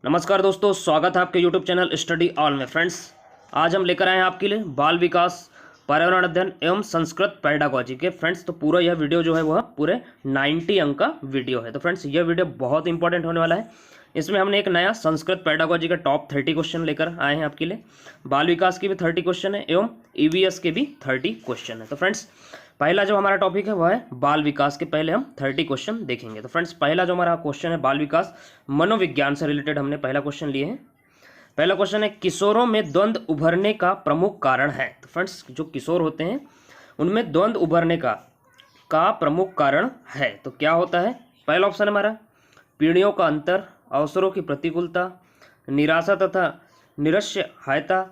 नमस्कार दोस्तों, स्वागत है आपके YouTube चैनल स्टडी ऑल में। फ्रेंड्स, आज हम लेकर आए हैं आपके लिए बाल विकास, पर्यावरण अध्ययन एवं संस्कृत पेडागोजी के। फ्रेंड्स, तो पूरा यह वीडियो जो है वह पूरे 90 अंक का वीडियो है। तो फ्रेंड्स, यह वीडियो बहुत इंपॉर्टेंट होने वाला है। इसमें हमने एक नया संस्कृत पेडागोजी का टॉप 30 क्वेश्चन लेकर आए हैं आपके लिए। बाल विकास के भी 30 क्वेश्चन है एवं EVS के भी 30 क्वेश्चन है। तो फ्रेंड्स, पहला जो हमारा टॉपिक है वह है बाल विकास के। पहले हम 30 क्वेश्चन देखेंगे। तो फ्रेंड्स, पहला जो हमारा क्वेश्चन है बाल विकास मनोविज्ञान से रिलेटेड हमने पहला क्वेश्चन लिए हैं। पहला क्वेश्चन है, किशोरों में द्वंद्व उभरने का प्रमुख कारण है। तो फ्रेंड्स, जो किशोर होते हैं उनमें द्वंद्व उभरने का प्रमुख कारण है। तो क्या होता है? पहला ऑप्शन हमारा पीढ़ियों का अंतर, अवसरों की प्रतिकूलता, निराशा तथा निरस्यहायता।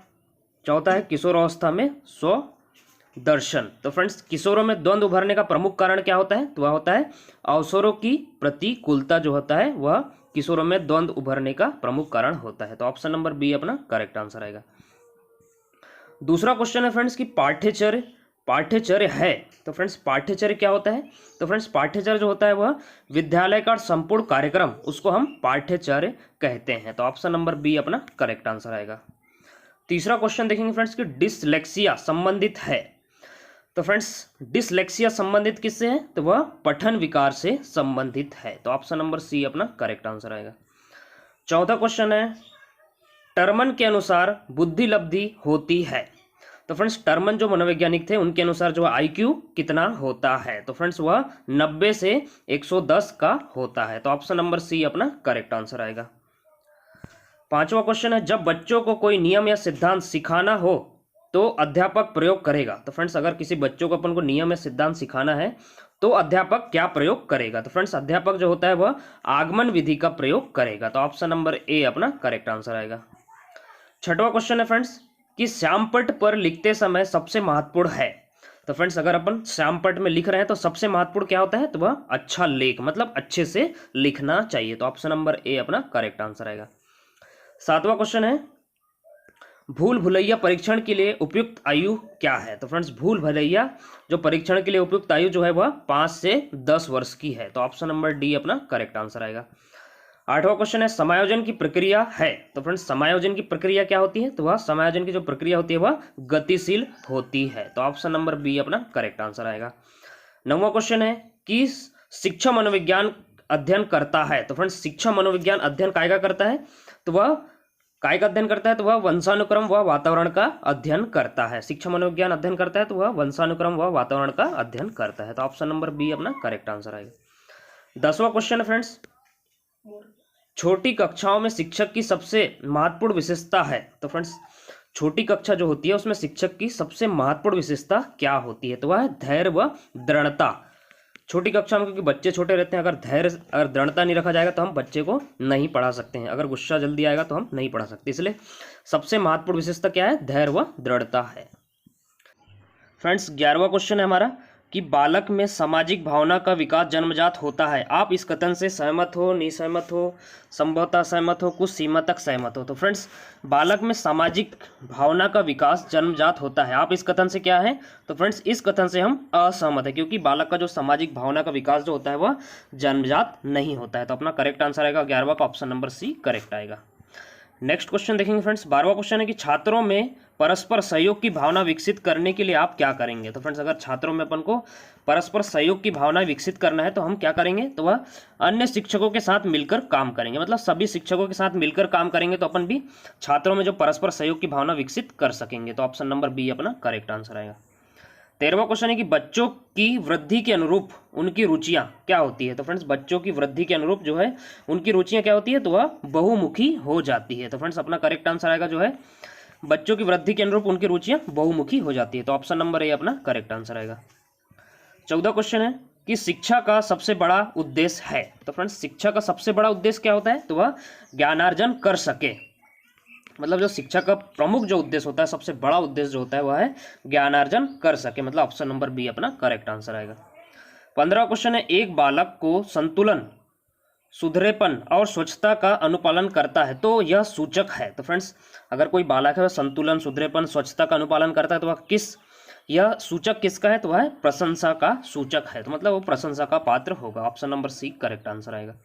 चौथा है किशोर अवस्था में स्व दर्शन। तो फ्रेंड्स, किशोरों में द्वंद्व उभरने का प्रमुख कारण क्या होता है? तो वह होता है अवसरों की प्रतिकूलता। जो होता है वह किशोरों में द्वंद्व उभरने का प्रमुख कारण होता है। तो ऑप्शन नंबर बी अपना करेक्ट आंसर आएगा। दूसरा क्वेश्चन है फ्रेंड्स कि पाठ्यचर्य है। तो फ्रेंड्स, पाठ्यचर्य क्या होता है? तो फ्रेंड्स, पाठ्यचर्य जो होता है वह विद्यालय का संपूर्ण कार्यक्रम, उसको हम पाठ्यचर्य कहते हैं। तो ऑप्शन नंबर बी अपना करेक्ट आंसर आएगा। तीसरा क्वेश्चन देखेंगे फ्रेंड्स कि डिसलेक्सिया संबंधित है। तो फ्रेंड्स, डिसलेक्सिया संबंधित किससे है? तो वह पठन विकार से संबंधित है। तो ऑप्शन नंबर सी अपना करेक्ट आंसर आएगा। चौथा क्वेश्चन है, टर्मन के अनुसार बुद्धि लब्धि होती है। तो फ्रेंड्स, टर्मन जो मनोवैज्ञानिक थे उनके अनुसार जो IQ कितना होता है? तो फ्रेंड्स, वह 90 से 110 का होता है। तो ऑप्शन नंबर सी अपना करेक्ट आंसर आएगा। पांचवा क्वेश्चन है, जब बच्चों को कोई नियम या सिद्धांत सिखाना हो तो अध्यापक प्रयोग करेगा। तो फ्रेंड्स, अगर किसी बच्चों को अपन को नियम या सिद्धांत सिखाना है तो अध्यापक क्या प्रयोग करेगा? तो फ्रेंड्स, अध्यापक जो होता है वह आगमन विधि का प्रयोग करेगा। तो ऑप्शन नंबर ए अपना करेक्ट आंसर आएगा। छठवां क्वेश्चन है फ्रेंड्स कि श्यामपट्ट पर लिखते समय सबसे महत्वपूर्ण है। तो फ्रेंड्स, अगर अपन श्यामपट्ट में लिख रहे हैं तो सबसे महत्वपूर्ण क्या होता है? तो वह अच्छा लेख, मतलब अच्छे से लिखना चाहिए। तो ऑप्शन नंबर ए अपना करेक्ट आंसर आएगा। सातवां क्वेश्चन है, भूल भुलैया परीक्षण के लिए उपयुक्त आयु क्या है? तो फ्रेंड्स, भूल भुलैया जो परीक्षण के लिए उपयुक्त आयु जो है वह 5 से 10 वर्ष की है। तो ऑप्शन नंबर डी अपना करेक्ट आंसर आएगा। आठवां क्वेश्चन है, समायोजन की प्रक्रिया है। तो फ्रेंड्स, समायोजन की प्रक्रिया क्या होती है? तो वह समायोजन की जो प्रक्रिया होती है वह गतिशील होती है। तो ऑप्शन नंबर बी अपना करेक्ट आंसर आएगा। नौवां क्वेश्चन है कि शिक्षा मनोविज्ञान अध्ययन करता है। तो फ्रेंड्स, शिक्षा मनोविज्ञान अध्ययन काय का करता है? तो वह काय का अध्ययन करता है? तो वह वंशानुक्रम व वातावरण का अध्ययन करता है। शिक्षा मनोविज्ञान अध्ययन करता है तो वह वंशानुक्रम व वातावरण का अध्ययन करता है। तो ऑप्शन नंबर बी अपना करेक्ट आंसर आएगा। 10वां क्वेश्चन है फ्रेंड्स, छोटी कक्षाओं में शिक्षक की सबसे महत्वपूर्ण विशेषता है। तो फ्रेंड्स, छोटी कक्षा जो होती है उसमें शिक्षक की सबसे महत्वपूर्ण विशेषता क्या होती है? तो वह है धैर्य व दृढ़ता। छोटी कक्षा में क्योंकि बच्चे छोटे रहते हैं, अगर दृढ़ता नहीं रखा जाएगा तो हम बच्चे को नहीं पढ़ा सकते हैं। अगर गुस्सा जल्दी आएगा तो हम नहीं पढ़ा सकते। इसलिए सबसे महत्वपूर्ण विशेषता क्या है? धैर्य व दृढ़ता है। फ्रेंड्स, 11वां क्वेश्चन है हमारा कि बालक में सामाजिक भावना का विकास जन्मजात होता है। आप इस कथन से सहमत हो, नहीं सहमत हो, संभवतः सहमत हो, कुछ सीमा तक सहमत हो? तो फ्रेंड्स, बालक में सामाजिक भावना का विकास जन्मजात होता है। आप इस कथन से क्या है? तो फ्रेंड्स, इस कथन से हम असहमत है, क्योंकि बालक का जो सामाजिक भावना का विकास जो होता है वह जन्मजात नहीं होता है। तो अपना करेक्ट आंसर आएगा 11वां का ऑप्शन नंबर सी करेक्ट आएगा। नेक्स्ट क्वेश्चन देखेंगे फ्रेंड्स, 12वां क्वेश्चन है कि छात्रों में परस्पर सहयोग की भावना विकसित करने के लिए आप क्या करेंगे? तो फ्रेंड्स, अगर छात्रों में अपन को परस्पर सहयोग की भावना विकसित करना है तो हम क्या करेंगे? तो वह अन्य शिक्षकों के साथ मिलकर काम करेंगे। मतलब सभी शिक्षकों के साथ मिलकर काम करेंगे तो अपन भी छात्रों में जो परस्पर सहयोग की भावना विकसित कर सकेंगे। तो ऑप्शन नंबर बी अपना करेक्ट आंसर आएगा। 13वां क्वेश्चन है कि बच्चों की वृद्धि के अनुरूप उनकी रुचियां क्या होती है? तो फ्रेंड्स, बच्चों की वृद्धि के अनुरूप जो है उनकी रुचियां क्या होती है? तो वह बहुमुखी हो जाती है। तो फ्रेंड्स, अपना करेक्ट आंसर आएगा जो है बच्चों की वृद्धि के अनुरूप उनकी रुचियां बहुमुखी हो जाती है। तो ऑप्शन नंबर ए अपना करेक्ट आंसर आएगा। 14वां क्वेश्चन है कि शिक्षा का सबसे बड़ा उद्देश्य है। तो फ्रेंड्स, शिक्षा का सबसे बड़ा उद्देश्य क्या होता है? तो वह ज्ञानार्जन कर सके। मतलब जो शिक्षा का प्रमुख जो उद्देश्य होता है, सबसे बड़ा उद्देश्य जो होता है वह है ज्ञानार्जन कर सके। मतलब ऑप्शन नंबर बी अपना करेक्ट आंसर आएगा। 15वां क्वेश्चन है, एक बालक को संतुलन, सुधरेपन और स्वच्छता का अनुपालन करता है तो यह सूचक है। तो फ्रेंड्स, अगर कोई बालक है वह संतुलन, सुधरेपन, स्वच्छता का अनुपालन करता है तो वह यह सूचक किसका है? तो वह प्रशंसा का सूचक है। तो मतलब वो प्रशंसा का पात्र होगा। Option number C correct answer आएगा।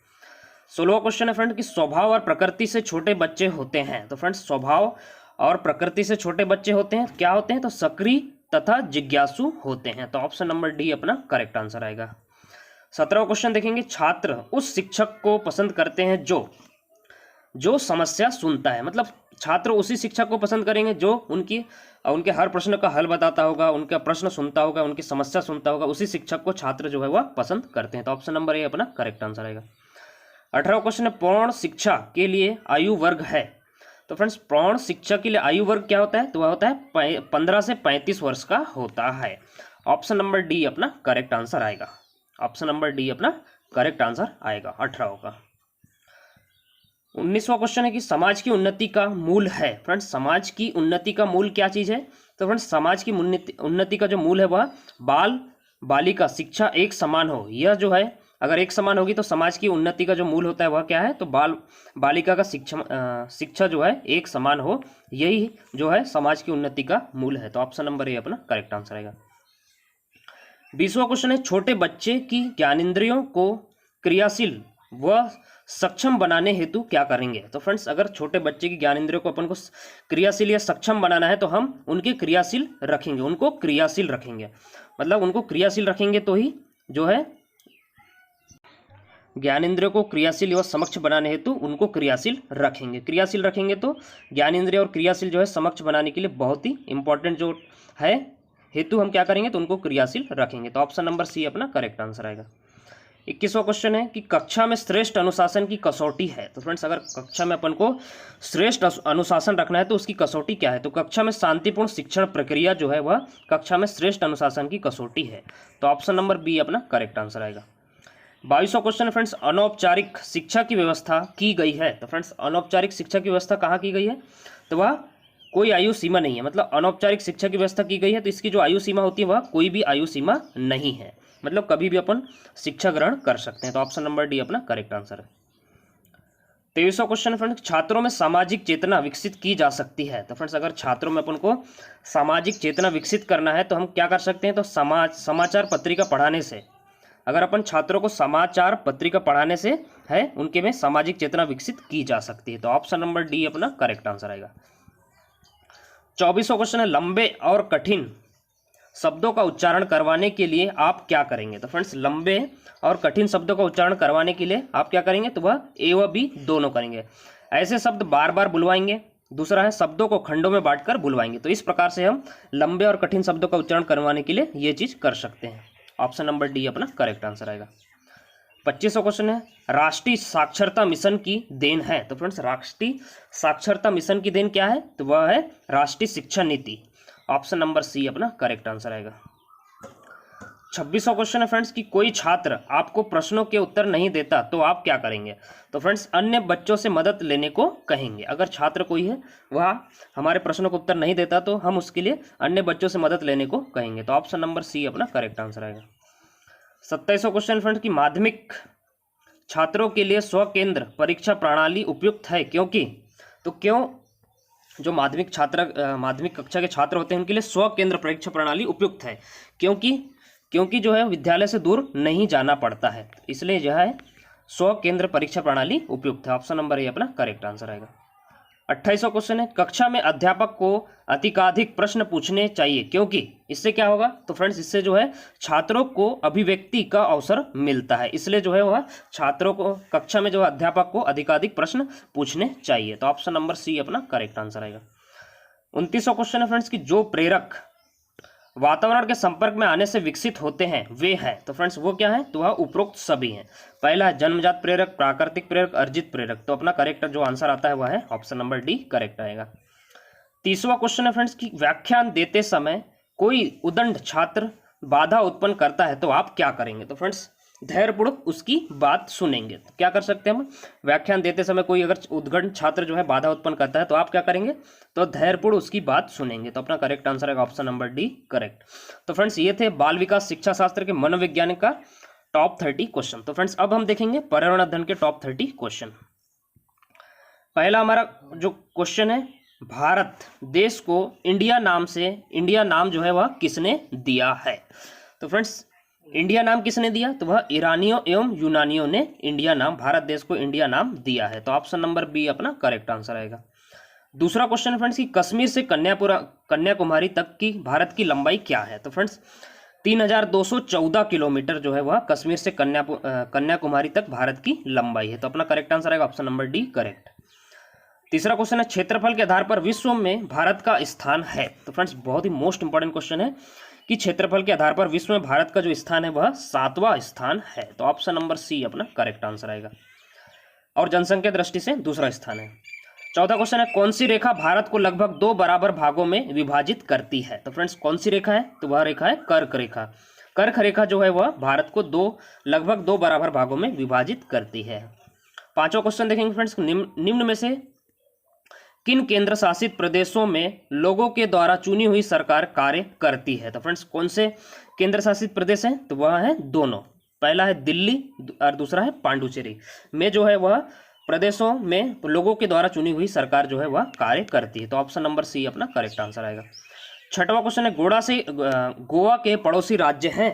16वां क्वेश्चन है फ्रेंड कि स्वभाव और प्रकृति से छोटे बच्चे होते हैं। तो फ्रेंड्स स्वभाव और प्रकृति से छोटे बच्चे होते हैं, क्या होते हैं? तो सक्रिय तथा जिज्ञासु होते हैं। तो ऑप्शन नंबर डी अपना करेक्ट आंसर आएगा। 17वां क्वेश्चन देखेंगे, छात्र उस शिक्षक को पसंद करते हैं जो समस्या सुनता है। मतलब छात्र उसी शिक्षक को पसंद करेंगे जो उनके हर प्रश्न का हल बताता होगा, उनका प्रश्न सुनता होगा, उनकी समस्या सुनता होगा, उसी शिक्षक को छात्र जो है वह पसंद करते हैं। तो ऑप्शन नंबर ए अपना करेक्ट आंसर आएगा। 18वां क्वेश्चन है, पूर्ण शिक्षा के लिए आयु वर्ग है। तो फ्रेंड्स पूर्ण शिक्षा के लिए आयु वर्ग क्या होता है? तो वह होता है 15 से 35 वर्ष का होता है। ऑप्शन नंबर डी अपना करेक्ट आंसर आएगा। ऑप्शन नंबर डी अपना करेक्ट आंसर आएगा 18 का। 19वां क्वेश्चन है कि समाज की उन्नति का मूल है। फ्रेंड्स समाज की उन्नति का मूल क्या चीज है? तो फ्रेंड्स समाज की उन्नति का जो मूल है वह बाल बालिका शिक्षा एक समान हो। यह जो है अगर एक समान होगी तो समाज की उन्नति का जो मूल होता है वह क्या है? तो बाल बालिका का शिक्षा जो है एक समान हो, यही जो है समाज की उन्नति का मूल है। तो ऑप्शन नंबर ए अपना करेक्ट आंसर आएगा। 20वां क्वेश्चन है, छोटे बच्चे की ज्ञानेंद्रियों को क्रियाशील व सक्षम बनाने हेतु क्या करेंगे? तो फ्रेंड्स अगर छोटे बच्चे की ज्ञानेंद्रियों को अपन को क्रियाशील या सक्षम बनाना है तो हम उनके क्रियाशील रखेंगे, उनको क्रियाशील रखेंगे। मतलब उनको क्रियाशील रखेंगे तो ही जो है ज्ञानेंद्रियों को क्रियाशील व समक्ष बनाने हेतु उनको क्रियाशील रखेंगे। क्रियाशील रखेंगे तो ज्ञानेंद्रिय और क्रियाशील जो है समक्ष बनाने के लिए बहुत ही इंपॉर्टेंट जो है हेतु हम क्या करेंगे? तो उनको क्रियाशील रखेंगे। तो ऑप्शन नंबर सी अपना करेक्ट आंसर आएगा। 21वां क्वेश्चन है कि कक्षा में श्रेष्ठ अनुशासन की कसौटी है। तो फ्रेंड्स अगर कक्षा में अपन को श्रेष्ठ अनुशासन रखना है तो उसकी कसौटी क्या है? तो कक्षा में शांतिपूर्ण शिक्षण प्रक्रिया जो है वह कक्षा में श्रेष्ठ अनुशासन की कसौटी है। तो ऑप्शन नंबर बी अपना करेक्ट आंसर आएगा। 22वां क्वेश्चन है फ्रेंड्स, अनौपचारिक शिक्षा की व्यवस्था की गई है। तो फ्रेंड्स अनौपचारिक शिक्षा की व्यवस्था कहाँ की गई है? तो वह कोई आयु सीमा नहीं है। मतलब अनौपचारिक शिक्षा की व्यवस्था की गई है तो इसकी जो आयु सीमा होती है वह कोई भी आयु सीमा नहीं है। मतलब कभी भी अपन शिक्षा ग्रहण कर सकते हैं। तो ऑप्शन नंबर डी अपना करेक्ट आंसर है। 23वां क्वेश्चन है फ्रेंड्स, छात्रों में सामाजिक चेतना विकसित की जा सकती है। तो फ्रेंड्स अगर छात्रों में अपन को सामाजिक चेतना विकसित करना है तो हम क्या कर सकते हैं? तो समाचार पत्रिका पढ़ाने से, अगर अपन छात्रों को समाचार पत्रिका पढ़ाने से है उनके में सामाजिक चेतना विकसित की जा सकती है। तो ऑप्शन नंबर डी अपना करेक्ट आंसर आएगा। 24वां क्वेश्चन है, लंबे और कठिन शब्दों का उच्चारण करवाने के लिए आप क्या करेंगे? तो फ्रेंड्स लंबे और कठिन शब्दों का उच्चारण करवाने के लिए आप क्या करेंगे? तो वह ए व बी दोनों करेंगे। ऐसे शब्द बार बार बुलवाएंगे। दूसरा है शब्दों को खंडों में बांटकर बुलवाएंगे। तो इस प्रकार से हम लंबे और कठिन शब्दों का उच्चारण करवाने के लिए ये चीज कर सकते हैं। ऑप्शन नंबर डी अपना करेक्ट आंसर आएगा। 25वां क्वेश्चन है, राष्ट्रीय साक्षरता मिशन की देन है। तो फ्रेंड्स राष्ट्रीय साक्षरता मिशन की देन क्या है? तो वह है राष्ट्रीय शिक्षा नीति। ऑप्शन नंबर सी अपना करेक्ट आंसर आएगा। 26वां क्वेश्चन है फ्रेंड्स कि कोई छात्र आपको प्रश्नों के उत्तर नहीं देता तो आप क्या करेंगे? तो फ्रेंड्स अन्य बच्चों से मदद लेने को कहेंगे। अगर छात्र कोई है वह हमारे प्रश्नों को उत्तर नहीं देता तो हम उसके लिए अन्य बच्चों से मदद लेने को कहेंगे। तो ऑप्शन नंबर सी अपना करेक्ट आंसर आएगा। 27वां क्वेश्चन फ्रेंड्स कि माध्यमिक छात्रों के लिए स्वकेंद्र परीक्षा प्रणाली उपयुक्त है क्योंकि? तो क्यों जो माध्यमिक कक्षा के छात्र होते हैं उनके लिए स्वकेंद्र परीक्षा प्रणाली उपयुक्त है? क्योंकि जो है विद्यालय से दूर नहीं जाना पड़ता है, इसलिए जो है स्वकेंद्र परीक्षा प्रणाली उपयुक्त है। ऑप्शन नंबर ए अपना करेक्ट आंसर आएगा। 28वां क्वेश्चन है, कक्षा में अध्यापक को अधिकाधिक प्रश्न पूछने चाहिए क्योंकि? इससे क्या होगा? तो फ्रेंड्स इससे जो है छात्रों को अभिव्यक्ति का अवसर मिलता है, इसलिए जो है वह छात्रों को कक्षा में जो है अध्यापक को अधिकाधिक प्रश्न पूछने चाहिए। तो ऑप्शन नंबर सी अपना करेक्ट आंसर आएगा। 29वां क्वेश्चन है फ्रेंड्स कि जो प्रेरक वातावरण के संपर्क में आने से विकसित होते हैं वे हैं। तो फ्रेंड्स वो क्या है? तो वह उपरोक्त सभी हैं। पहला है जन्मजात प्रेरक, प्राकृतिक प्रेरक, अर्जित प्रेरक। तो अपना करेक्ट जो आंसर आता है वह है ऑप्शन नंबर डी करेक्ट आएगा। 30वां क्वेश्चन है फ्रेंड्स कि व्याख्यान देते समय कोई उदंड छात्र बाधा उत्पन्न करता है तो आप क्या करेंगे? तो फ्रेंड्स धैर्यपूर्वक उसकी बात सुनेंगे। तो क्या कर सकते हैं हम? व्याख्यान देते समय कोई अगर उद्दंड छात्र जो है बाधा उत्पन्न करता है तो आप क्या करेंगे? तो धैर्यपूर्वक उसकी बात सुनेंगे। तो अपना करेक्ट आंसर है ऑप्शन नंबर डी करेक्ट। तो फ्रेंड्स ये थे बाल विकास शिक्षा शास्त्र के मनोविज्ञान का टॉप 30 क्वेश्चन। तो फ्रेंड्स अब हम देखेंगे पर्यावरण अध्ययन के टॉप 30 क्वेश्चन। पहला हमारा जो क्वेश्चन है, भारत देश को इंडिया नाम जो है वह किसने दिया है? तो फ्रेंड्स इंडिया नाम किसने दिया? तो वह ईरानियों एवं यूनानियों ने इंडिया नाम, भारत देश को इंडिया नाम दिया है। तो ऑप्शन नंबर बी अपना करेक्ट आंसर आएगा। दूसरा क्वेश्चन है फ्रेंड्स कि कश्मीर से कन्याकुमारी तक की भारत की लंबाई क्या है? तो फ्रेंड्स 3214 किलोमीटर जो है वह कश्मीर से कन्याकुमारी तक भारत की लंबाई है। तो अपना करेक्ट आंसर आएगा ऑप्शन नंबर डी करेक्ट। तीसरा क्वेश्चन है क्षेत्रफल के आधार पर विश्व में भारत का स्थान है। तो फ्रेंड्स बहुत ही मोस्ट इंपॉर्टेंट क्वेश्चन है कि क्षेत्रफल के आधार पर विश्व में भारत का जो स्थान है वह 7वां स्थान है। तो ऑप्शन नंबर सी अपना करेक्ट आंसर आएगा। और जनसंख्या दृष्टि से दूसरा स्थान है। चौथा क्वेश्चन है कौन सी रेखा भारत को लगभग 2 बराबर भागों में विभाजित करती है? तो फ्रेंड्स कौन सी रेखा है? तो वह रेखा है कर्क रेखा। कर्क रेखा जो है वह भारत को लगभग 2 बराबर भागों में विभाजित करती है। पांचवा क्वेश्चन देखेंगे फ्रेंड्स, निम्न में से किन केंद्र शासित प्रदेशों में लोगों के द्वारा चुनी हुई सरकार कार्य करती है? तो फ्रेंड्स कौन से केंद्र शासित प्रदेश हैं? तो वह है दोनों, पहला है दिल्ली और दूसरा है पांडुचेरी में जो है वह प्रदेशों में लोगों के द्वारा चुनी हुई सरकार जो है वह कार्य करती है। तो ऑप्शन नंबर सी अपना करेक्ट आंसर आएगा। छठवां क्वेश्चन है गोवा के पड़ोसी राज्य हैं।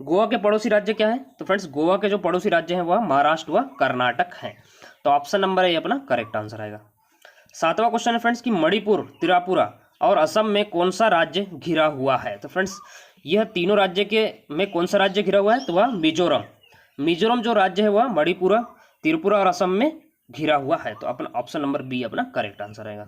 गोवा के पड़ोसी राज्य क्या है? तो फ्रेंड्स गोवा के जो पड़ोसी राज्य हैं वह महाराष्ट्र व कर्नाटक हैं। तो ऑप्शन नंबर ए अपना करेक्ट आंसर आएगा। सातवां क्वेश्चन है फ्रेंड्स कि मणिपुर, त्रिपुरा और असम में कौन सा राज्य घिरा हुआ है? तो फ्रेंड्स यह तीनों राज्य के में कौन सा राज्य घिरा हुआ है? तो वह मिजोरम। मिजोरम जो राज्य है वह मणिपुर, त्रिपुरा और असम में घिरा हुआ है। तो अपना ऑप्शन नंबर बी अपना करेक्ट आंसर आएगा।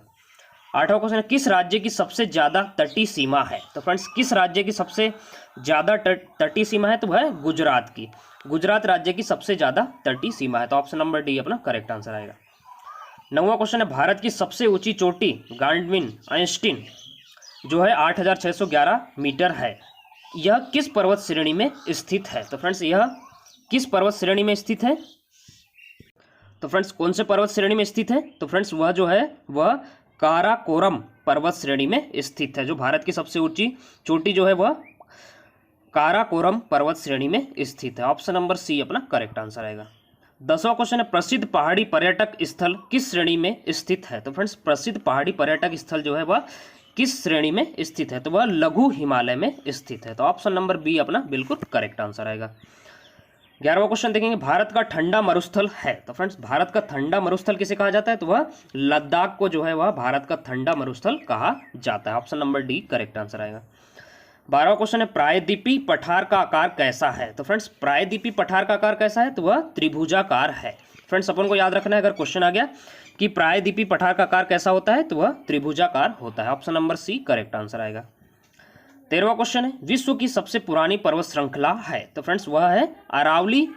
आठवां क्वेश्चन है किस राज्य की सबसे ज्यादा तटीय सीमा है? तो फ्रेंड्स किस राज्य की सबसे ज्यादा तटीय सीमा है? तो वह है गुजरात की। गुजरात राज्य की सबसे ज्यादा तटीय सीमा है। तो ऑप्शन नंबर डी अपना करेक्ट आंसर आएगा। नौवां क्वेश्चन है भारत की सबसे ऊंची चोटी गांडविन आइंस्टीन जो है 8611 मीटर है, यह किस पर्वत श्रेणी में स्थित है? तो फ्रेंड्स यह किस पर्वत श्रेणी में स्थित है? तो फ्रेंड्स कौन से पर्वत श्रेणी में स्थित है? तो फ्रेंड्स वह जो है वह काराकोरम पर्वत श्रेणी में स्थित है। जो भारत की सबसे ऊंची चोटी जो है वह काराकोरम पर्वत श्रेणी में स्थित है। ऑप्शन नंबर सी अपना करेक्ट आंसर आएगा। 10वां क्वेश्चन है प्रसिद्ध पहाड़ी पर्यटक स्थल किस श्रेणी में स्थित है? तो फ्रेंड्स प्रसिद्ध पहाड़ी पर्यटक स्थल जो है वह किस श्रेणी में स्थित है? तो वह लघु हिमालय में स्थित है। तो ऑप्शन नंबर बी अपना बिल्कुल करेक्ट आंसर आएगा। 11वां क्वेश्चन देखेंगे भारत का ठंडा मरुस्थल है। तो फ्रेंड्स भारत का ठंडा मरुस्थल किसे कहा जाता है? तो वह लद्दाख को जो है वह भारत का ठंडा मरुस्थल कहा जाता है। Option number D correct answer आएगा। 12वां क्वेश्चन है प्रायद्वीपीय पठार का आकार कैसा है? तो फ्रेंड्स प्रायद्वीपीय पठार का आकार कैसा है? तो वह त्रिभुजाकार है। फ्रेंड्स अपन को याद रखना है अगर क्वेश्चन आ गया कि प्रायद्वीपीय पठार का आकार कैसा होता है तो वह त्रिभुजाकार होता है। Option number C correct answer आएगा। 13वां क्वेश्चन है विश्व की सबसे पुरानी पर्वत श्रृंखला है। तो फ्रेंड्स वह है अरावली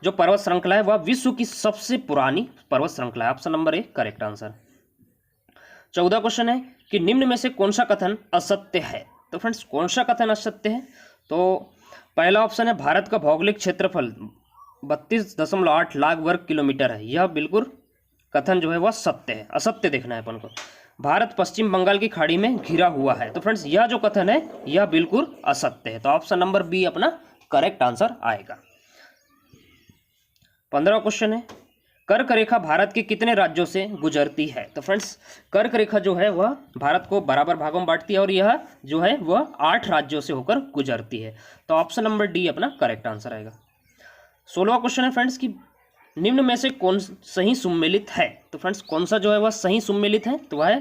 जो पर्वत श्रृंखला है वह विश्व की सबसे पुरानी पर्वत श्रृंखला है। Option number A correct answer. 14वां क्वेश्चन है कि निम्न में से कौन सा कथन असत्य है? तो फ्रेंड्स कौन सा कथन असत्य है? तो पहला ऑप्शन है भारत का भौगोलिक क्षेत्रफल 32.8 लाख वर्ग किलोमीटर है, यह बिल्कुल कथन जो है वह सत्य है। असत्य देखना है अपन को। भारत पश्चिम बंगाल की खाड़ी में घिरा हुआ है, तो फ्रेंड्स यह जो कथन है यह बिल्कुल असत्य है। तो ऑप्शन नंबर बी अपना करेक्ट आंसर आएगा। 15वां क्वेश्चन है कर्क रेखा भारत के कितने राज्यों से गुजरती है? तो फ्रेंड्स कर्क रेखा जो है वह भारत को बराबर भागों में बांटती है और यह जो है वह 8 राज्यों से होकर गुजरती है। तो ऑप्शन नंबर डी अपना करेक्ट आंसर आएगा। 16वां क्वेश्चन है फ्रेंड्स कि निम्न में से कौन सही सुमेलित है? तो फ्रेंड्स कौन सा जो है वह सही सुमेलित है? तो वह है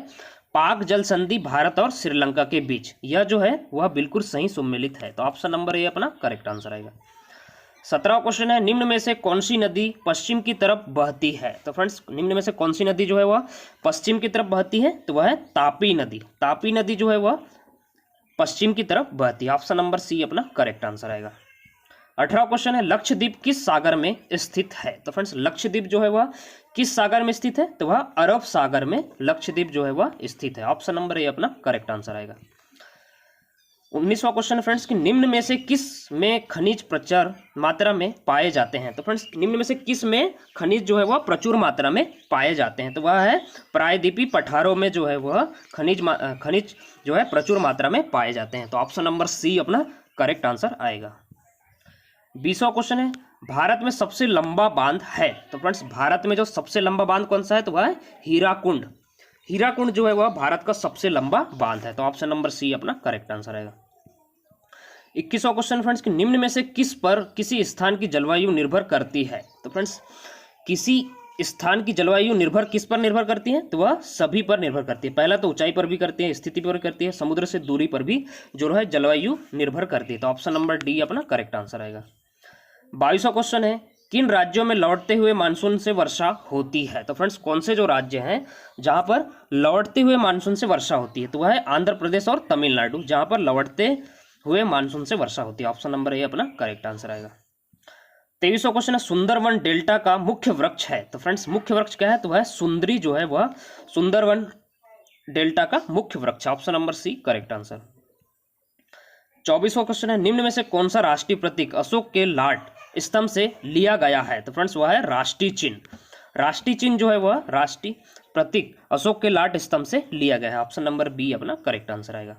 पाक जल संधि भारत और श्रीलंका के बीच, यह जो है वह बिल्कुल सही सुमेलित है। तो ऑप्शन नंबर ए अपना करेक्ट आंसर आएगा। 17वां क्वेश्चन है निम्न में से कौन सी नदी पश्चिम की तरफ बहती है? तो फ्रेंड्स निम्न में से कौन सी नदी जो है वह पश्चिम की तरफ बहती है? तो वह है तापी नदी। तापी नदी जो है वह पश्चिम की तरफ बहती है। ऑप्शन नंबर सी अपना करेक्ट आंसर आएगा। 18वां क्वेश्चन है लक्षद्वीप किस सागर में स्थित है? तो फ्रेंड्स लक्षद्वीप जो है वह किस सागर में स्थित है? तो वह अरब सागर में लक्षद्वीप जो है वह स्थित है। ऑप्शन नंबर ए अपना करेक्ट आंसर आएगा। 19वां क्वेश्चन है फ्रेंड्स कि निम्न में से किस में खनिज प्रचुर मात्रा में पाए जाते हैं? तो फ्रेंड्स निम्न में से किस में खनिज जो है वह प्रचुर मात्रा में पाए जाते हैं? तो वह है प्रायद्वीपीय पठारों में जो है वह खनिज जो है प्रचुर मात्रा में पाए जाते हैं। तो ऑप्शन नंबर सी अपना करेक्ट आंसर आएगा। 20वां क्वेश्चन है भारत में सबसे लंबा बांध है? तो फ्रेंड्स भारत में जो सबसे लंबा बांध कौन सा है? तो वह है हीराकुंड। हीराकुंड जो है वह भारत का सबसे लंबा बांध है। तो ऑप्शन नंबर सी अपना करेक्ट आंसर आएगा। 21वां क्वेश्चन फ्रेंड्स कि निम्न में से किस पर किसी स्थान की जलवायु निर्भर करती है। तो फ्रेंड्स किसी स्थान की जलवायु निर्भर किस पर निर्भर करती है, तो वह सभी पर निर्भर करती है। पहला तो ऊंचाई पर भी करती है, स्थिति पर करती है, समुद्र से दूरी पर भी जो है जलवायु निर्भर करती है। तो ऑप्शन नंबर डी अपना करेक्ट आंसर आएगा। 22वां क्वेश्चन है किन राज्यों में लौटते हुए मानसून से वर्षा होती है। तो फ्रेंड्स कौन से जो राज्य हैं जहां पर लौटते हुए मानसून से वर्षा होती है, तो वह है आंध्र प्रदेश और तमिलनाडु, जहां पर लौटते हुए मानसून से वर्षा होती है। ऑप्शन नंबर ए अपना करेक्ट आंसर आएगा। 23वां क्वेश्चन है सुंदरवन डेल्टा का मुख्य वृक्ष है। तो फ्रेंड्स मुख्य वृक्ष क्या है, तो वह सुंदरी जो है वह सुंदरवन डेल्टा का मुख्य वृक्ष। Option number C correct answer. 24वां क्वेश्चन है निम्न में से कौन सा राष्ट्रीय प्रतीक अशोक के लाट स्तंभ से लिया गया है। तो फ्रेंड्स वह है राष्ट्रीय चिन्ह। राष्ट्रीय चिन्ह जो है वह राष्ट्रीय प्रतीक अशोक के लाट स्तंभ से लिया गया है। ऑप्शन नंबर बी अपना करेक्ट आंसर आएगा।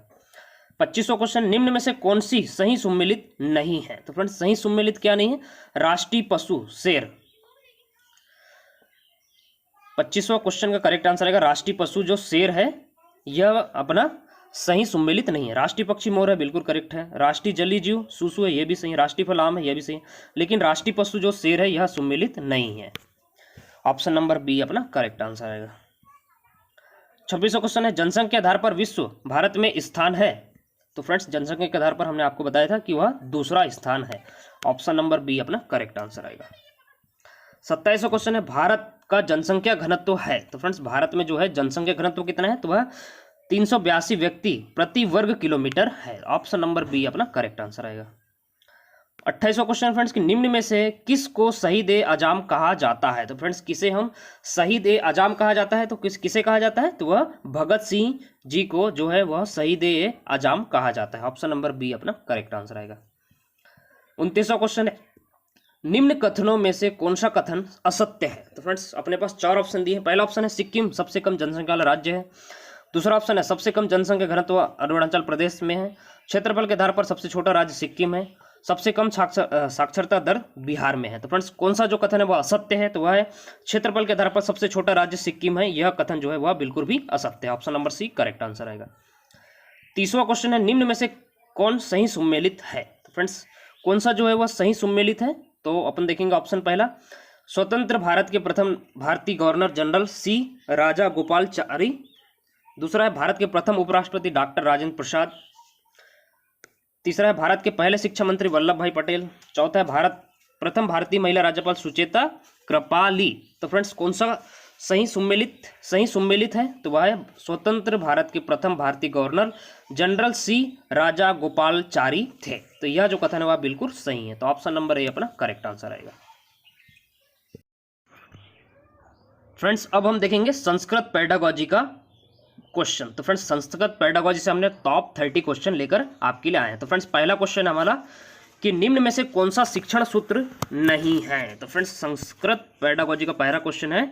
25वां क्वेश्चन निम्न में से कौन सी सही सुमेलित नहीं है। तो फ्रेंड्स सही सुमेलित क्या नहीं है, राष्ट्रीय पशु शेर। 25वां क्वेश्चन का करेक्ट आंसर आएगा राष्ट्रीय पशु जो शेर है यह अपना सही सुमेलित नहीं है। राष्ट्रीय पक्षी मोर है, बिल्कुल करेक्ट है। राष्ट्रीय जलीय जीव सूसू है, यह भी सही है। राष्ट्रीय फल आम है, यह भी सही है। लेकिन राष्ट्रीय पशु जो शेर है यह सुमेलित नहीं है। ऑप्शन नंबर बी अपना करेक्ट आंसर आएगा। 26वां क्वेश्चन है जनसंख्या के आधार पर विश्व भारत में स्थान है। तो फ्रेंड्स जनसंख्या के आधार पर हमने आपको बताया था कि वह दूसरा स्थान है। ऑप्शन नंबर बी अपना करेक्ट आंसर आएगा। 27वां क्वेश्चन है भारत का जनसंख्या घनत्व है। तो फ्रेंड्स भारत में जो है जनसंख्या घनत्व कितना है, तो वह 382 व्यक्ति प्रति वर्ग किलोमीटर है। ऑप्शन नंबर बी अपना करेक्ट आंसर आएगा। 28वां क्वेश्चन फ्रेंड्स कि निम्न में से किस को शहीद ए आजम कहा जाता है। तो फ्रेंड्स किसे हम शहीद ए आजम कहा जाता है, तो किसे कहा जाता है, तो वह भगत सिंह जी को जो है वह शहीद ए आजम कहा जाता है। ऑप्शन नंबर बी अपना करेक्ट आंसर आएगा। 29वां क्वेश्चन है निम्न कथनों में से कौन सा कथन असत्य है। तो फ्रेंड्स अपने पास 4 ऑप्शन दिए हैं। पहला ऑप्शन है सिक्किम सबसे कम जनसंख्या वाला राज्य है। दूसरा ऑप्शन है सबसे कम जनसंख्या घनत्व अरुणाचल प्रदेश में है। क्षेत्रफल के आधार पर सबसे छोटा राज्य सिक्किम है। सबसे कम साक्षरता दर बिहार में है। तो फ्रेंड्स कौन सा जो कथन है वह असत्य है, तो वह है क्षेत्रफल के आधार पर सबसे छोटा राज्य सिक्किम है। यह कथन जो है वह बिल्कुल भी असत्य है। Option number C correct answer आएगा। 30वां क्वेश्चन है निम्न में से कौन सही सुमेलित है। तो फ्रेंड्स कौन सा जो है वह सही सुमेलित है, तो अपन देखेंगे ऑप्शन पहला स्वतंत्र भारत के प्रथम भारतीय गवर्नर जनरल सी राजा गोपालाचारी। दूसरा है भारत के प्रथम उपराष्ट्रपति डॉक्टर राजेंद्र प्रसाद। तीसरा है भारत के पहले शिक्षा मंत्री वल्लभ भाई पटेल। चौथा है प्रथम भारतीय महिला राज्यपाल सुचेता कृपाली। तो फ्रेंड्स कौन सा सही सुमेलित है, तो वह है स्वतंत्र भारत के प्रथम भारतीय गवर्नर जनरल सी राजा गोपालाचारी थे। तो यह जो कथन है वह बिल्कुल सही है। तो ऑप्शन नंबर ए अपना करेक्ट आंसर आएगा। फ्रेंड्स अब हम देखेंगे संस्कृत पेडागोजी का क्वेश्चन। तो फ्रेंड्स संस्कृत पेडागोजी से हमने टॉप 30 क्वेश्चन लेकर आपके लिए आए हैं। तो फ्रेंड्स पहला क्वेश्चन हमारा कि निम्न में से कौन सा शिक्षण सूत्र नहीं है। तो फ्रेंड्स संस्कृत पेडागोजी का पहला क्वेश्चन है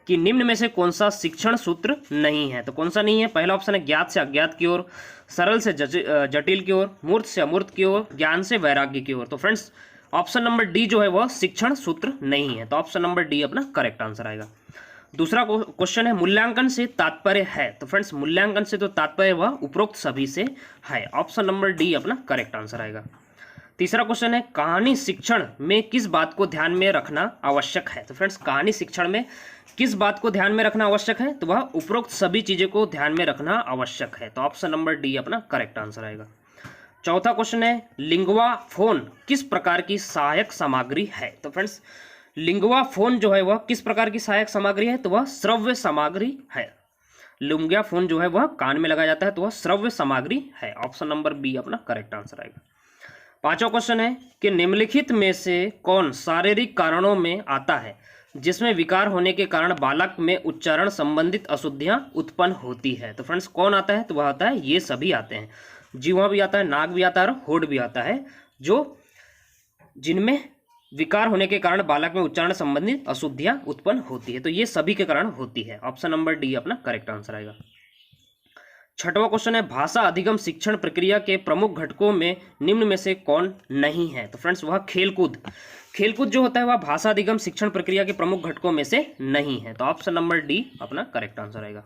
कि निम्न में से कौन सा शिक्षण सूत्र नहीं है। तो कौन सा नहीं है, पहला ऑप्शन है ज्ञात से अज्ञात की ओर, सरल से जटिल की ओर, मूर्त से अमूर्त की ओर, ज्ञान से वैराग्य की ओर। तो फ्रेंड्स ऑप्शन नंबर डी जो है वह शिक्षण सूत्र नहीं है। तो ऑप्शन नंबर डी अपना करेक्ट आंसर आएगा। दूसरा क्वेश्चन है मूल्यांकन से तात्पर्य है। तो फ्रेंड्स मूल्यांकन से तो तात्पर्य वह उपरोक्त सभी से है। ऑप्शन नंबर डी अपना करेक्ट आंसर आएगा। तीसरा क्वेश्चन है कहानी शिक्षण में किस बात को ध्यान में रखना आवश्यक है। तो फ्रेंड्स कहानी शिक्षण में किस बात को ध्यान में रखना आवश्यक है, तो वह उपरोक्त सभी चीजें को ध्यान में रखना आवश्यक है। तो ऑप्शन नंबर डी अपना करेक्ट आंसर आएगा। चौथा क्वेश्चन है लिंगुआ फोन किस प्रकार की सहायक सामग्री है। तो फ्रेंड्स लिंगुआ फोन जो है वह किस प्रकार की सहायक सामग्री है, तो वह श्रव्य सामग्री है। लिंगुआ फोन जो है वह कान में लगाया जाता है, तो वह श्रव्य सामग्री है। ऑप्शन नंबर बी अपना करेक्ट आंसर आएगा। पांचवा क्वेश्चन है कि निम्नलिखित में से कौन शारीरिक कारणों में आता है जिसमें विकार होने के कारण बालक में उच्चारण संबंधित अशुद्धियां उत्पन्न होती है। तो फ्रेंड्स कौन आता है, तो वह आता है ये सभी आते हैं। जीवा भी आता है, नाक भी आता है और होठ भी आता है, जो जिनमें विकार होने के कारण बालक में उच्चारण संबंधित अशुद्धियां उत्पन्न होती है। तो ये सभी के कारण होती है। ऑप्शन नंबर डी अपना करेक्ट आंसर आएगा। छठवां क्वेश्चन है भाषा अधिगम शिक्षण प्रक्रिया के प्रमुख घटकों में निम्न में से कौन नहीं है। तो फ्रेंड्स वह खेलकूद जो होता है वह भाषा अधिगम शिक्षण प्रक्रिया के प्रमुख घटकों में से नहीं है। तो ऑप्शन नंबर डी अपना करेक्ट आंसर आएगा।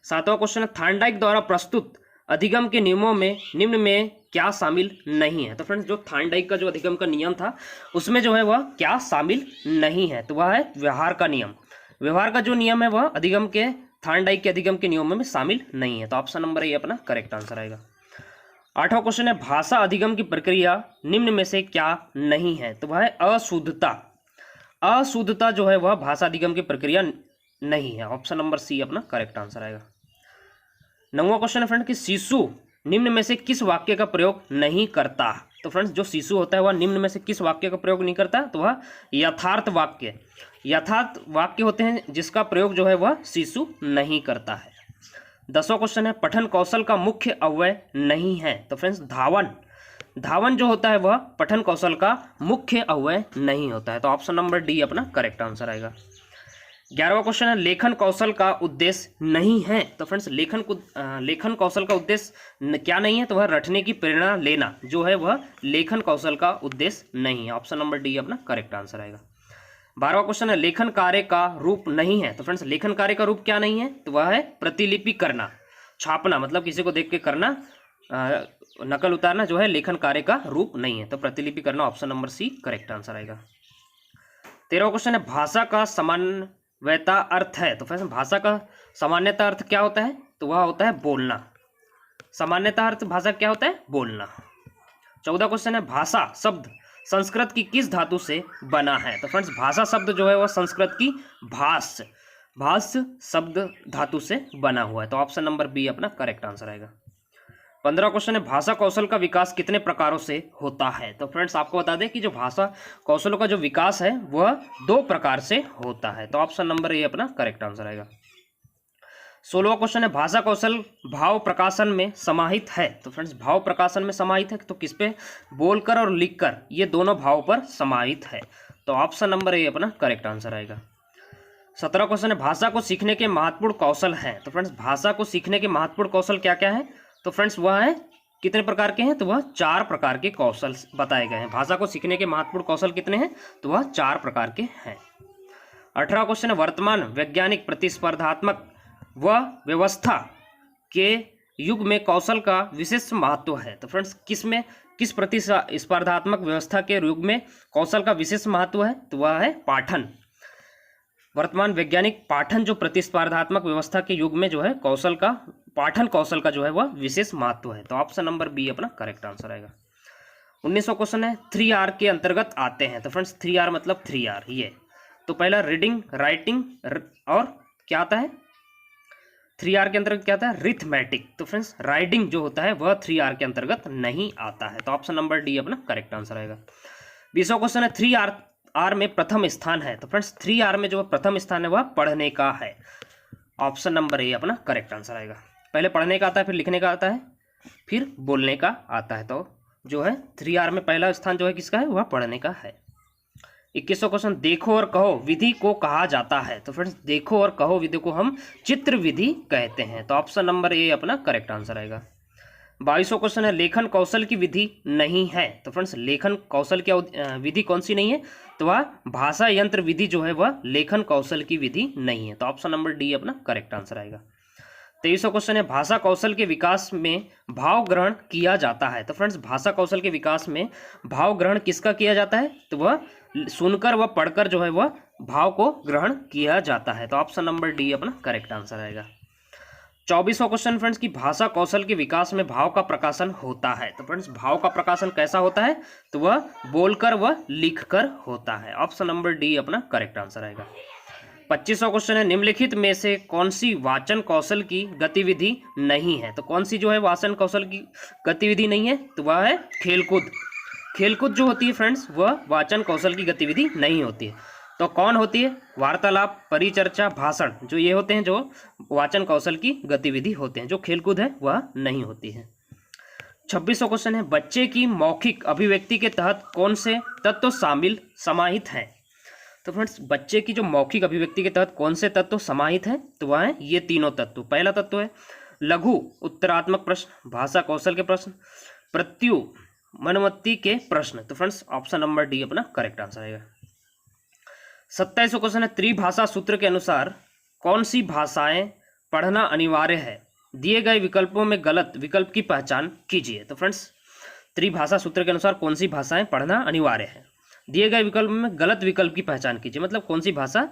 सातवां क्वेश्चन है थार्नडाइक द्वारा प्रस्तुत अधिगम के नियमों में निम्न में क्या शामिल नहीं है? तो फ्रेंड्स जो थार्नडाइक का जो अधिगम का नियम था उसमें जो है वह क्या शामिल नहीं है? तो वह है व्यवहार का नियम। व्यवहार का जो नियम है वह अधिगम के थार्नडाइक के अधिगम के नियमों में शामिल नहीं है। तो ऑप्शन नंबर ए अपना करेक्ट आंसर आएगा। 8वां क्वेश्चन है भाषा अधिगम की प्रक्रिया निम्न में से क्या नहीं है? तो वह है अशुद्धता। अशुद्धता जो है वह भाषा अधिगम की प्रक्रिया नहीं है। ऑप्शन नंबर सी अपना करेक्ट आंसर आएगा। 9वां क्वेश्चन है फ्रेंड कि शिशु निम्न में से किस वाक्य का प्रयोग नहीं करता? तो फ्रेंड्स जो शिशु होता है वह निम्न में से किस वाक्य का प्रयोग नहीं करता? तो वह यथार्थ वाक्य। यथार्थ वाक्य होते हैं जिसका प्रयोग जो है वह शिशु नहीं करता है। 10वां क्वेश्चन है पठन कौशल का मुख्य अवयव नहीं है। तो फ्रेंड्स धावन। धावन जो होता है वह पठन कौशल का मुख्य अवयव नहीं होता है। तो ऑप्शन नंबर डी अपना करेक्ट आंसर आएगा। 11वां क्वेश्चन है लेखन कौशल का उद्देश्य नहीं है। तो फ्रेंड्स लेखन कौशल का उद्देश्य क्या नहीं है? तो वह रटने की प्रेरणा लेना जो है वह लेखन कौशल का उद्देश्य नहीं है। ऑप्शन नंबर डी अपना करेक्ट आंसर आएगा। 12वां क्वेश्चन है लेखन कार्य का रूप नहीं है। तो फ्रेंड्स लेखन कार्य का रूप क्या नहीं है? तो वह है प्रतिलिपि करना, छापना, मतलब किसी को देख के करना, नकल उतारना जो है लेखन कार्य का रूप नहीं है। तो प्रतिलिपि करना option number C correct answer आएगा। 13वां क्वेश्चन है भाषा का सामान्यता अर्थ है। तो फ्रेंड्स भाषा का सामान्यता अर्थ क्या होता है? तो वह होता है बोलना। सामान्यता अर्थ भाषा क्या होता है? बोलना। 14वां क्वेश्चन है भाषा शब्द संस्कृत की किस धातु से बना है? तो फ्रेंड्स भाषा शब्द जो है वह संस्कृत की भाष्य शब्द धातु से बना हुआ है। तो ऑप्शन नंबर बी अपना करेक्ट आंसर आएगा। 15वां क्वेश्चन है भाषा कौशल का विकास कितने प्रकारों से होता है? तो फ्रेंड्स आपको बता दें कि जो भाषा कौशलों का जो विकास है वह 2 प्रकार से होता है। तो ऑप्शन नंबर ए अपना करेक्ट आंसर आएगा। 16वां क्वेश्चन है भाषा कौशल भाव प्रकाशन में समाहित है। तो फ्रेंड्स भाव प्रकाशन में समाहित है तो किस पे? बोलकर और लिखकर, ये दोनों भाव पर समाहित है। तो ऑप्शन नंबर ए अपना करेक्ट आंसर आएगा। 17वां क्वेश्चन है भाषा को सीखने के महत्वपूर्ण कौशल हैं। तो फ्रेंड्स भाषा को सीखने के महत्वपूर्ण कौशल क्या क्या है? तो फ्रेंड्स वह है कितने प्रकार के हैं? तो वह 4 प्रकार के कौशल बताए गए हैं। भाषा को सीखने के महत्वपूर्ण कौशल कितने हैं? तो वह 4 प्रकार के हैं। 18वां क्वेश्चन है वर्तमान वैज्ञानिक प्रतिस्पर्धात्मक व व्यवस्था के युग में कौशल का विशेष महत्व है। तो फ्रेंड्स किस प्रतिस्पर्धात्मक व्यवस्था के युग में कौशल का विशेष महत्व है? तो वह है पाठन। वर्तमान वैज्ञानिक पाठन जो प्रतिस्पर्धात्मक व्यवस्था के युग में जो है पाठन कौशल का जो है वह विशेष महत्व है। तो ऑप्शन नंबर बी अपना करेक्ट आंसर आएगा। 19वां क्वेश्चन है 3R के अंतर्गत आते हैं। तो फ्रेंड्स 3R मतलब 3R ये। तो पहला रीडिंग, राइटिंग और क्या आता है? 3R के अंतर्गत क्या आता है? रिथमेटिक। तो फ्रेंड्स राइडिंग जो होता है वह 3R के अंतर्गत नहीं आता है। तो ऑप्शन नंबर डी अपना करेक्ट आंसर आएगा। 20वां क्वेश्चन है 3R में प्रथम स्थान है। तो फ्रेंड्स 3R में जो प्रथम स्थान है वह पढ़ने का है। ऑप्शन नंबर ए अपना करेक्ट आंसर आएगा। पहले पढ़ने का आता है, फिर लिखने का आता है, फिर बोलने का आता है। तो जो है 3R में पहला स्थान जो है किसका है? वह पढ़ने का है। 21वां क्वेश्चन देखो और कहो विधि को कहा जाता है। तो फ्रेंड्स देखो और कहो विधि को हम चित्र विधि कहते हैं। तो ऑप्शन नंबर ए अपना करेक्ट आंसर आएगा। 22वां क्वेश्चन है लेखन कौशल की विधि नहीं है। तो फ्रेंड्स लेखन कौशल की विधि कौन सी नहीं है? तो वह भाषा यंत्र विधि जो है वह लेखन कौशल की विधि नहीं है। तो ऑप्शन नंबर डी अपना करेक्ट आंसर आएगा। 23वां क्वेश्चन है भाषा कौशल के विकास में भाव ग्रहण किया जाता है। तो फ्रेंड्स भाषा कौशल के विकास में भाव ग्रहण किसका किया जाता है? तो वह सुनकर व पढ़कर जो है वह भाव को ग्रहण किया जाता है। तो ऑप्शन नंबर डी अपना करेक्ट आंसर आएगा। 24वां क्वेश्चन फ्रेंड्स की भाषा कौशल के विकास में भाव का प्रकाशन होता है। तो फ्रेंड्स भाव का प्रकाशन कैसा होता है? तो वह बोलकर व लिखकर होता है। ऑप्शन नंबर डी अपना करेक्ट आंसर आएगा। 25वां क्वेश्चन है निम्नलिखित में से कौन सी वाचन कौशल की गतिविधि नहीं है? तो कौन सी जो है वाचन कौशल की गतिविधि नहीं है? तो वह है खेलकूद। खेलकूद जो होती है फ्रेंड्स वह वाचन कौशल की गतिविधि नहीं होती है। तो कौन होती है? वार्तालाप, परिचर्चा, भाषण, जो ये होते हैं जो वाचन कौशल की गतिविधि होते हैं। जो खेलकूद है वह नहीं होती है। 26वां क्वेश्चन है बच्चे की मौखिक अभिव्यक्ति के तहत कौन से तत्व समाहित हैं? तो फ्रेंड्स बच्चे की जो मौखिक अभिव्यक्ति के तहत कौन से तत्व समाहित हैं? तो वह है ये तीनों तत्व। पहला तत्व है लघु उत्तरात्मक प्रश्न, भाषा कौशल के प्रश्न, प्रत्यु मनोवृत्ति के प्रश्न। तो फ्रेंड्स ऑप्शन नंबर डी अपना करेक्ट आंसर आएगा। 27वां क्वेश्चन है त्रिभाषा सूत्र के अनुसार कौन सी भाषाएं पढ़ना अनिवार्य है? दिए गए विकल्पों में गलत विकल्प की पहचान कीजिए। तो फ्रेंड्स त्रिभाषा सूत्र के अनुसार कौन सी भाषाएं पढ़ना अनिवार्य है। दिए गए विकल्प में गलत विकल्प की पहचान कीजिए, मतलब कौन सी भाषा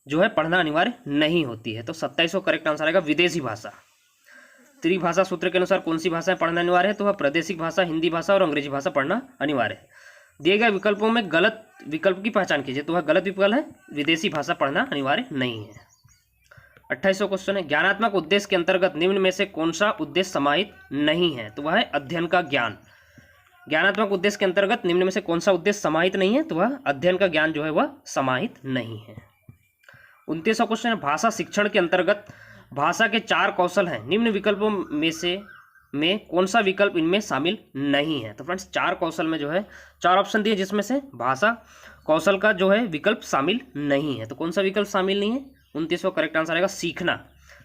जो है पढ़ना अनिवार्य नहीं होती है। तो 27 करेक्ट आंसर आएगा विदेशी भाषा। त्रिभाषा सूत्र के अनुसार कौन सी भाषाएं पढ़ना अनिवार्य है, तो वह प्रादेशिक भाषा, हिंदी भाषा और अंग्रेजी भाषा पढ़ना अनिवार्य है। दिए गए विकल्पों में गलत विकल्प की पहचान कीजिए, तो वह गलत विकल्प है विदेशी भाषा पढ़ना अनिवार्य नहीं है। 28वां क्वेश्चन है, ज्ञानात्मक उद्देश्य के अंतर्गत निम्न में से कौन सा उद्देश्य समाहित नहीं है, तो वह है अध्ययन का ज्ञान। ज्ञानात्मक उद्देश्य के अंतर्गत निम्न में से कौन सा उद्देश्य समाहित नहीं है, तो वह अध्ययन का ज्ञान जो है वह समाहित नहीं है। 29वां क्वेश्चन है, भाषा शिक्षण के अंतर्गत भाषा के 4 कौशल हैं, निम्न विकल्पों में कौन सा विकल्प इनमें शामिल नहीं है। तो फ्रेंड्स 4 कौशल में जो है 4 ऑप्शन दिए, जिसमें से भाषा कौशल का जो है विकल्प शामिल नहीं है। तो कौन सा विकल्प शामिल नहीं है, 29वां करेक्ट आंसर आएगा सीखना।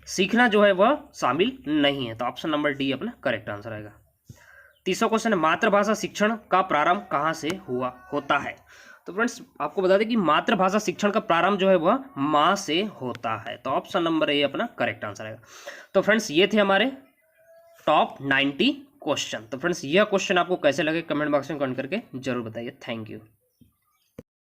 सीखना जो है वह शामिल नहीं है, तो ऑप्शन नंबर डी अपना करेक्ट आंसर आएगा। 30वां क्वेश्चन है, मातृभाषा शिक्षण का प्रारंभ कहाँ से होता है। तो फ्रेंड्स आपको बता दें कि मातृभाषा शिक्षण का प्रारंभ जो है वह माँ से होता है, तो ऑप्शन नंबर ए अपना करेक्ट आंसर आएगा। तो फ्रेंड्स ये थे हमारे टॉप 90 क्वेश्चन। तो फ्रेंड्स यह क्वेश्चन आपको कैसे लगे कमेंट बॉक्स में कमेंट करके जरूर बताइए। Thank you.